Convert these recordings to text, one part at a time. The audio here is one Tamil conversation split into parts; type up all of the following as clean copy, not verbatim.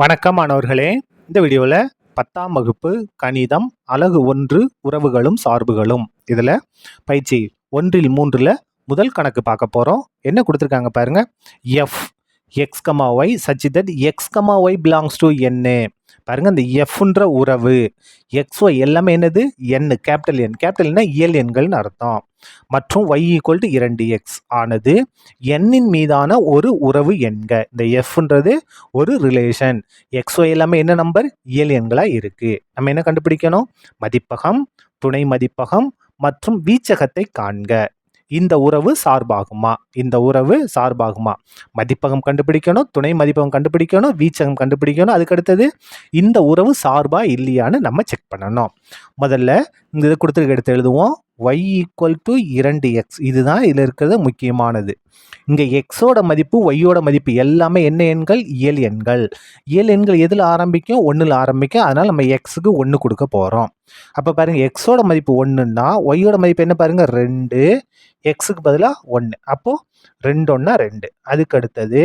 வணக்கம் மாணவர்களே. இந்த வீடியோவில் 10ஆம் வகுப்பு கணிதம் அலகு 1 உறவுகளும் சார்புகளும் இதில் பயிற்சி 1 3ல் முதல் கணக்கு பார்க்க போகிறோம். என்ன கொடுத்துருக்காங்க பாருங்க. F x comma y such that x comma y belongs to என்ன. பாருங்க, இந்த எஃப்ன்ற உறவு எக்ஸ் ஒய் எல்லாமே என்னது என், கேபிட்டல் என்னா இயல் எண்கள்னு அர்த்தம். மற்றும் y ஈக்குவல் டு 2x ஆனது எண்ணின் மீதான ஒரு உறவு என்க. இந்த எஃப்ன்றது ஒரு ரிலேஷன், எக்ஸ் ஒய் எல்லாமே என்ன நம்பர் இயல் எண்களா இருக்கு. நம்ம என்ன கண்டுபிடிக்கணும்? மதிப்பகம், துணை மதிப்பகம் மற்றும் வீச்சகத்தை காண்க. இந்த உறவு சார்பாகுமா? இந்த உறவு சார்பாகுமா? மதிப்பகம் கண்டுபிடிக்கணும், துணை மதிப்பகம் கண்டுபிடிக்கணும், வீச்சகம் கண்டுபிடிக்கணும். அதுக்கடுத்தது இந்த உறவு சார்பா இல்லையான்னு நம்ம செக் பண்ணணும். முதல்ல இந்த இதை கொடுத்துருக்க எடுத்து எழுதுவோம். y ஈக்குவல் டு 2x, இதுதான் இதில் இருக்கிறது முக்கியமானது. இங்கே எக்ஸோட மதிப்பு ஒய்யோட மதிப்பு எல்லாமே என்ன எண்கள்? இயல் எண்கள். இயல் எண்கள் எதில் ஆரம்பிக்கும்? 1ல் ஆரம்பிக்கும். அதனால் நம்ம எக்ஸுக்கு 1 கொடுக்க போகிறோம். அப்போ பாருங்கள், எக்ஸோட மதிப்பு 1ன்னா ஒய்யோட மதிப்பு என்ன பாருங்கள் 2, எக்ஸுக்கு பதிலாக 1. அப்போது 2 1 2. அதுக்கு அடுத்தது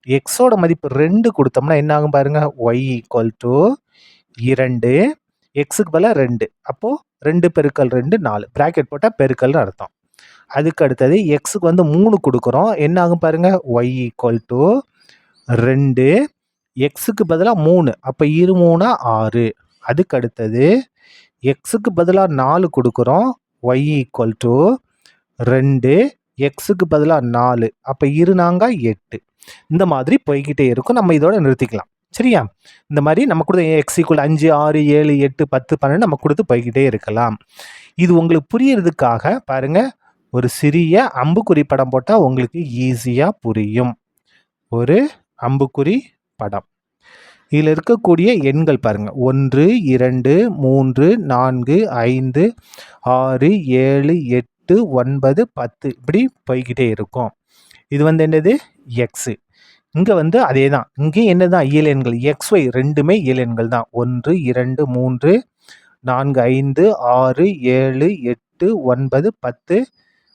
எக்ஸோட மதிப்பு 2 கொடுத்தோம்னா என்ன ஆகும் பாருங்கள், ஒய் ஈக்குவல் டு 2, எக்ஸுக்கு பதிலாக 2. அப்போது 2 பெருக்கல் 2 4, ப்ராக்கெட் போட்டால் பெருக்கல்னு அர்த்தம். அதுக்கு அடுத்தது எக்ஸுக்கு வந்து 3 கொடுக்குறோம். என்ன ஆகும் பாருங்கள், ஒய் ஈக்குவல் டு 2, எக்ஸுக்கு பதிலாக 3. அப்போ 2 3 6. அதுக்கு அடுத்தது எக்ஸுக்கு பதிலாக 4 கொடுக்குறோம். ஒய் ஈக்குவல் டு 2, எக்ஸுக்கு பதிலாக 4. அப்போ 2 4 8. இந்த மாதிரி போய்கிட்டே இருக்கும். நம்ம இதோட நிறுத்திக்கலாம். சரியா? இந்த மாதிரி நம்ம கொடுத்த எக்ஸ் ஈக்குவல் 5 6 7 8 10 12 நம்ம கொடுத்து போய்கிட்டே இருக்கலாம். இது உங்களுக்கு புரியறதுக்காக பாருங்க, ஒரு சிறிய அம்புக்குறி படம் போட்டால் உங்களுக்கு ஈஸியாக புரியும். ஒரு அம்புக்குறி படம். இதில் இருக்கக்கூடிய எண்கள் பாருங்கள், 1 2 3 4 5 6 7 8 9 10 இப்படி போய்கிட்டே இருக்கும். இது வந்து என்னது? எக்ஸு. இங்கே வந்து அதே தான், இங்கேயும் என்ன தான் இயல் எண்கள், எக்ஸ் ஒய் ரெண்டுமே இயல் எண்கள் தான். 1 2 3 4 5 6 7 8 9 10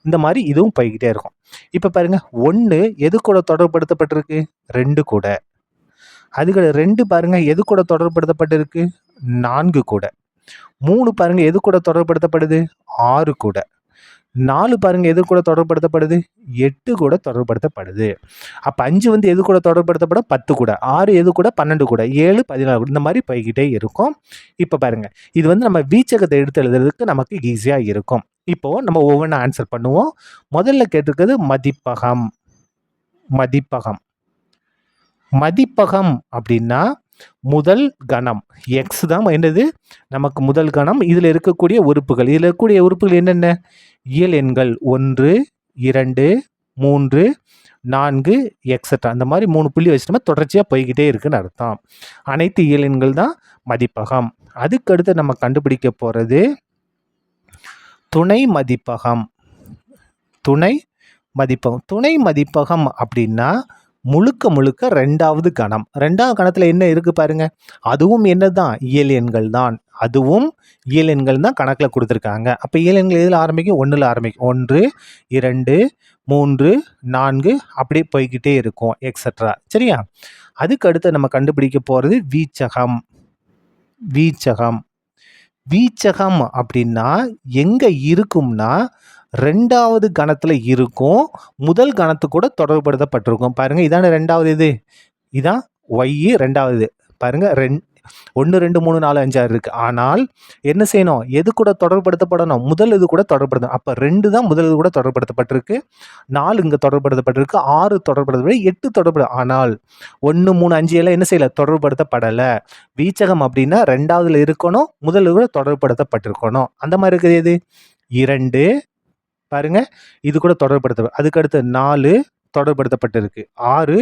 இந்த மாதிரி இதுவும் போய்கிட்டே இருக்கும். இப்போ பாருங்க, 1 எது கூட தொடர்புபடுத்தப்பட்டிருக்கு? 2 கூட. அதுக்கு 2 பாருங்க எது கூட தொடர்புபடுத்தப்பட்டிருக்கு? 4 கூட. 3 பாருங்க எது கூட தொடர்புபடுத்தப்படுது? 6 கூட. 4 பாருங்க எது கூட தொடர்புபடுத்தப்படுது? 8 கூட தொடர்புபடுத்தப்படுது. அப்போ 5 வந்து எது கூட தொடர்புபடுத்தப்படும்? 10 கூட. 6 எது கூட? 12 கூட. 7 14 கூட. இந்த மாதிரி போய்கிட்டே இருக்கும். இப்போ பாருங்க, இது வந்து நம்ம வீச்சகத்தை எடுத்து எழுதுறதுக்கு நமக்கு ஈஸியாக இருக்கும். இப்போ நம்ம ஒவ்வொன்றா ஆன்சர் பண்ணுவோம். முதல்ல கேட்டிருக்கிறது மதிப்பகம். மதிப்பகம் மதிப்பகம் அப்படின்னா முதல் கணம். எக்ஸ் தான் என்னது நமக்கு முதல் கணம். இதில் இருக்கக்கூடிய உறுப்புகள், இதில் இருக்கக்கூடிய உறுப்புகள் என்னென்ன? இயல் எண்கள் 1 2 3 4 எக்ஸட்ரா. அந்த மாதிரி 3 புள்ளி வச்சுட்டோம்னா தொடர்ச்சியாக போய்கிட்டே இருக்குன்னு அர்த்தம். அனைத்து இயல் எண்கள் தான் மதிப்பகம். அதுக்கடுத்து நம்ம கண்டுபிடிக்க போகிறது துணை மதிப்பகம். துணை மதிப்பகம். துணை மதிப்பகம் அப்படின்னா முழுக்க முழுக்க 2வது கணம். 2வது கணத்தில் என்ன இருக்குது பாருங்க, அதுவும் என்ன தான் இயல் எண்கள் தான். அதுவும் இயல் எண்கள் தான் கணக்கில் கொடுத்துருக்காங்க. அப்போ இயல் எண்கள் எதில் ஆரம்பிக்கும்? 1ல் ஆரம்பிக்கும். 1 2 3 4 அப்படியே போய்கிட்டே இருக்கும் எக்ஸட்ரா. சரியா? அதுக்கு அடுத்து நம்ம கண்டுபிடிக்க போகிறது வீச்சகம். வீச்சகம். வீச்சகம் அப்படின்னா எங்கே இருக்கும்னா 2வது கணத்தில் இருக்கும். முதல் கணத்து கூட தொடர்புபடுத்தப்பட்டிருக்கும். பாருங்கள், இதான 2வது. இதான் ஒய் 2வது. பாருங்கள், 1 2 3 4 5 6 இருக்குது. ஆனால் என்ன செய்யணும்? எது கூட தொடர்புபடுத்தப்படணும்? முதல் இது கூட தொடர்புபடுத்தணும். அப்போ 2 தான் முதல் இது கூட தொடர்புபடுத்தப்பட்டிருக்கு. 4 இங்கே தொடர்புபடுத்தப்பட்டிருக்கு. 6 தொடர்புபடுத்தப்பட்டு 8 தொடர்பு. ஆனால் 1 3 5 எல்லாம் என்ன செய்யலை? தொடர்புபடுத்தப்படலை. வீச்சகம் அப்படின்னா 2வதுல இருக்கணும், முதல் கூட தொடர்புபடுத்தப்பட்டிருக்கணும். அந்த மாதிரி இருக்குது எது? 2 பாருங்க, இது கூட தொடர்புபடுத்த. அதுக்கடுத்து 4 தொடர்புபடுத்தப்பட்டிருக்கு, 6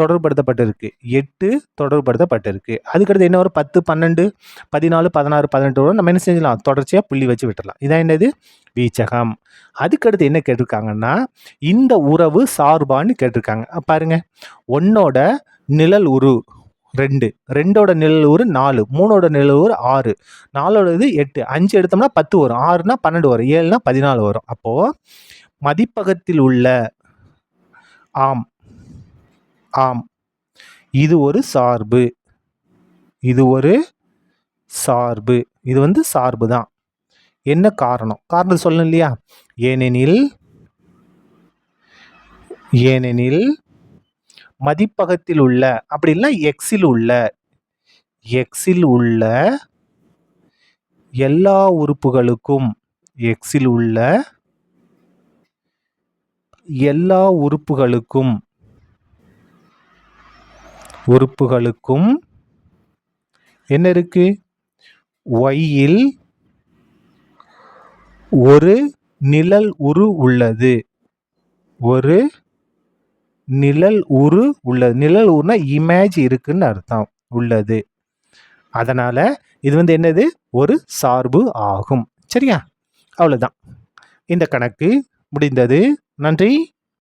தொடர்புபடுத்தப்பட்டிருக்கு, 8 தொடர்புபடுத்தப்பட்டிருக்கு. அதுக்கடுத்து என்ன வரும்? 10 12 14 16 18 வரும். நம்ம என்ன செஞ்சலாம்? தொடர்ச்சியாக புள்ளி வச்சு விட்டுடலாம். இதான் என்னது? வீச்சகம். அதுக்கடுத்து என்ன கேட்டிருக்காங்கன்னா, இந்த உறவு சார்பான்னு கேட்டிருக்காங்க. பாருங்க, 1ஓட நிழல் உரு 2, 2ஓட நிழல் உரு 4, 3ஓட நிழல் உரு 6, 4ஓட இது 8, 5 எடுத்தோம்னா 10 வரும், 6னா 12 வரும், 7னா 14 வரும். அப்போது மதிப்பகத்தில் உள்ள ஆம் ஆம் இது ஒரு சார்பு. இது ஒரு சார்பு. இது வந்து சார்பு தான். என்ன காரணம்? காரணம் சொல்லணும் இல்லையா? ஏனெனில் மதிப்பகத்தில் உள்ள, அப்படி இல்லை எக்ஸில் உள்ள எல்லா உறுப்புகளுக்கும் என்ன இருக்கு? y-யில் ஒரு நிழல் உரு உள்ளது. நிழல் உருனா இமேஜ் இருக்குன்னு அர்த்தம், உள்ளது. அதனால இது வந்து என்னது? ஒரு சார்பு ஆகும். சரியா? அவ்வளவுதான். இந்த கணக்கு முடிந்தது. நன்றி.